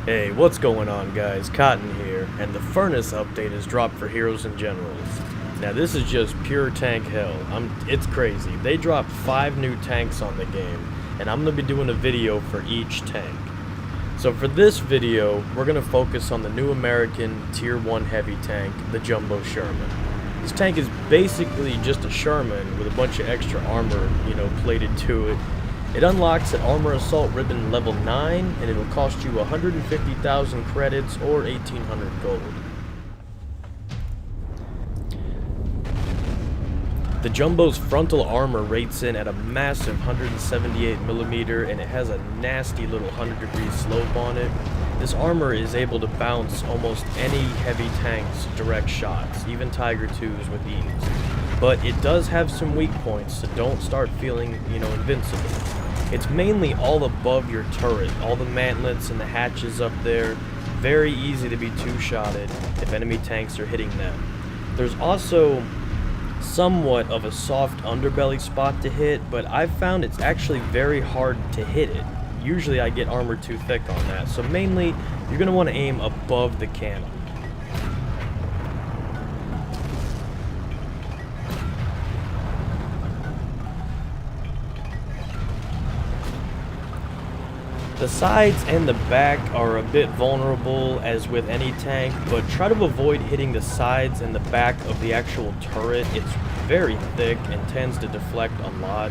Hey, what's going on guys? Cotton here, and the Furness update is dropped for Heroes and Generals. Now this is just pure tank hell. It's crazy. They dropped 5 new tanks on the game, and I'm going to be doing a video for each tank. So for this video, we're going to focus on the new American Tier 1 heavy tank, the Jumbo Sherman. This tank is basically just a Sherman with a bunch of extra armor, plated to it. It unlocks at Armor Assault Ribbon level 9, and it will cost you 150,000 credits or 1,800 gold. The Jumbo's frontal armor rates in at a massive 178mm, and it has a nasty little 100-degree slope on it. This armor is able to bounce almost any heavy tank's direct shots, even Tiger 2s with ease. But it does have some weak points, so don't start feeling, invincible. It's mainly all above your turret, all the mantlets and the hatches up there. Very easy to be two-shotted if enemy tanks are hitting them. There's also somewhat of a soft underbelly spot to hit, but I've found it's actually very hard to hit it. Usually I get armor too thick on that, so mainly you're going to want to aim above the cannon. The sides and the back are a bit vulnerable as with any tank, but try to avoid hitting the sides and the back of the actual turret. It's very thick and tends to deflect a lot.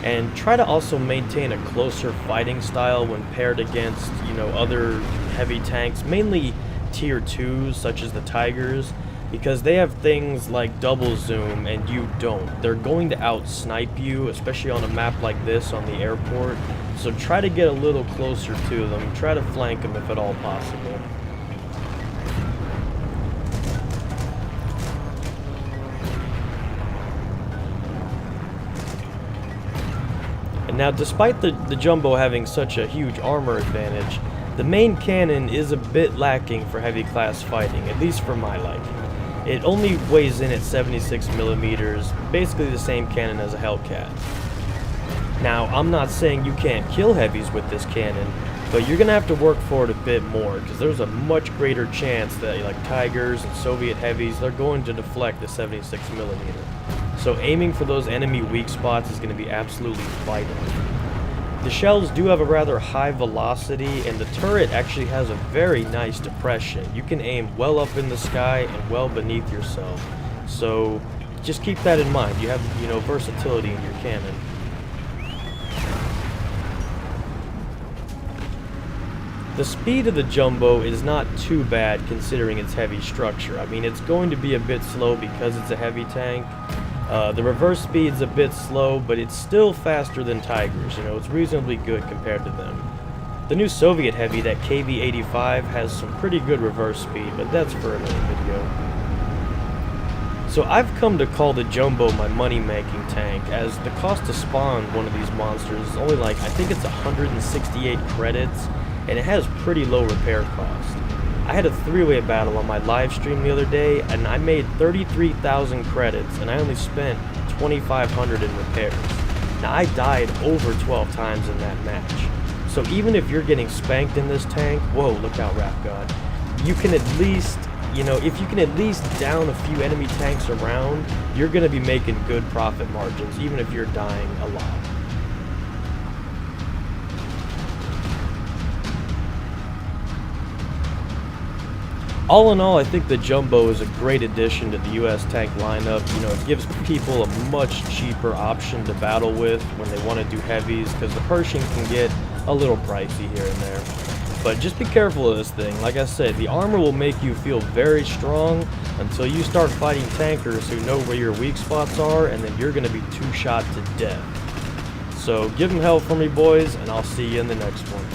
And try to also maintain a closer fighting style when paired against, other heavy tanks, mainly tier 2s such as the Tigers, because they have things like double zoom and you don't. They're going to out-snipe you, especially on a map like this on the airport. So try to get a little closer to them. Try to flank them if at all possible. And now, despite the Jumbo having such a huge armor advantage, the main cannon is a bit lacking for heavy class fighting, at least for my liking. It only weighs in at 76mm, basically the same cannon as a Hellcat. Now, I'm not saying you can't kill heavies with this cannon, but you're going to have to work for it a bit more, because there's a much greater chance that like Tigers and Soviet heavies, they're going to deflect the 76mm. So aiming for those enemy weak spots is going to be absolutely vital. The shells do have a rather high velocity, and the turret actually has a very nice depression. You can aim well up in the sky and well beneath yourself. So just keep that in mind. You have, versatility in your cannon. The speed of the Jumbo is not too bad considering its heavy structure. I mean, it's going to be a bit slow because it's a heavy tank. The reverse speed's a bit slow, but it's still faster than Tigers. It's reasonably good compared to them. The new Soviet heavy, that KV-85, has some pretty good reverse speed, but that's for another video. So I've come to call the Jumbo my money-making tank, as the cost to spawn one of these monsters is only I think it's 168 credits, and it has pretty low repair cost. I had a 3-way battle on my live stream the other day, and I made 33,000 credits, and I only spent 2,500 in repairs. Now, I died over 12 times in that match. So even if you're getting spanked in this tank, whoa, look out, Rap God. You can at least, if you can at least down a few enemy tanks around, you're going to be making good profit margins, even if you're dying a lot. All in all, I think the Jumbo is a great addition to the US tank lineup. It gives people a much cheaper option to battle with when they want to do heavies, because the Pershing can get a little pricey here and there. But just be careful of this thing. Like I said, the armor will make you feel very strong until you start fighting tankers who know where your weak spots are, and then you're going to be two-shot to death. So give them hell for me, boys, and I'll see you in the next one.